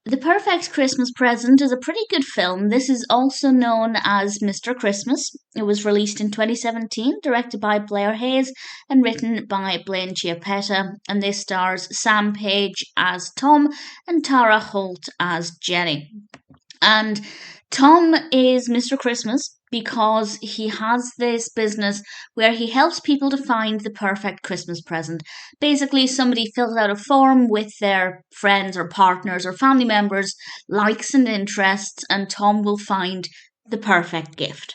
The Perfect Christmas Present is a pretty good film. This is also known as Mr. Christmas. It was released in 2017, directed by Blair and written by Blaine Chiappetta, and this stars Sam Page as Tom and Tara Holt as Jenny. And Tom is Mr. Christmas because he has this business where he helps people to find the perfect Christmas present. Basically, somebody fills out a form with their friends or partners or family members' likes and interests, and Tom will find the perfect gift.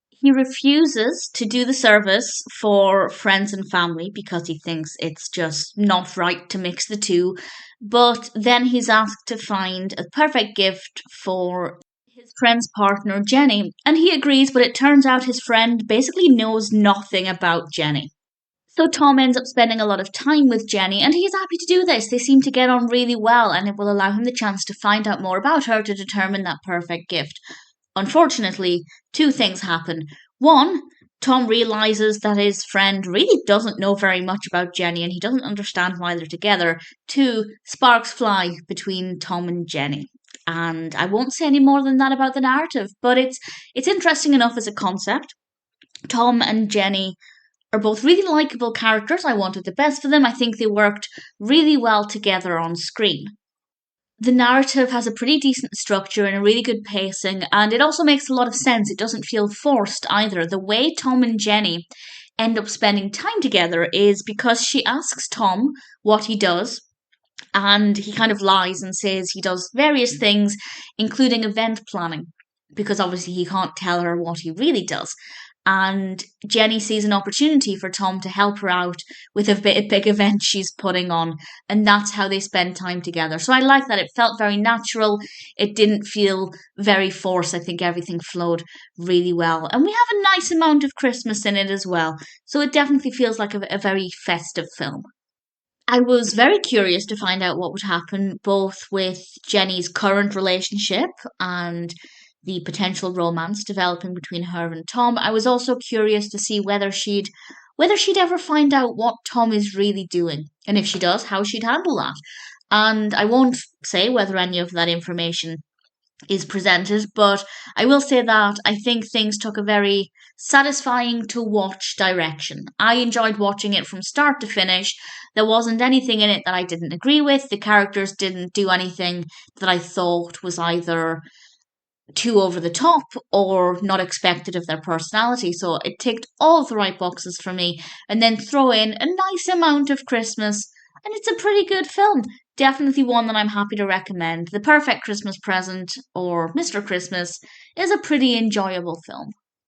He refuses to do the service for friends and family because he thinks it's just not right to mix the two. But then he's asked to find a perfect gift for his friend's partner, Jenny, and he agrees, but it turns out his friend basically knows nothing about Jenny. So Tom ends up spending a lot of time with Jenny, and he's happy to do this. They seem to get on really well, and it will allow him the chance to find out more about her to determine that perfect gift. Unfortunately, two things happen. One, Tom realizes that his friend really doesn't know very much about Jenny and he doesn't understand why they're together. Two, sparks fly between Tom and Jenny. And I won't say any more than that about the narrative, but it's interesting enough as a concept. Tom and Jenny are both really likable characters. I wanted the best for them. I think they worked really well together on screen. The narrative has a pretty decent structure and a really good pacing, and it also makes a lot of sense. It doesn't feel forced either. The way Tom and Jenny end up spending time together is because she asks Tom what he does, and he kind of lies and says he does various things, including event planning, because obviously he can't tell her what he really does. And Jenny sees an opportunity for Tom to help her out with a big event she's putting on, and that's how they spend time together. So I like that. It felt very natural. It didn't feel very forced. I think everything flowed really well. And we have a nice amount of Christmas in it as well. So it definitely feels like a very festive film. I was very curious to find out what would happen both with Jenny's current relationship and the potential romance developing between her and Tom. I was also curious to see whether she'd ever find out what Tom is really doing, and if she does, how she'd handle that. And I won't say whether any of that information is presented, but I will say that I think things took a very satisfying to watch direction. I enjoyed watching it from start to finish. There wasn't anything in it that I didn't agree with. The characters didn't do anything that I thought was either too over the top or not expected of their personality. So it ticked all of the right boxes for me. And then throw in a nice amount of Christmas, and it's a pretty good film. Definitely one that I'm happy to recommend. The Perfect Christmas Present, or Mr. Christmas, is a pretty enjoyable film.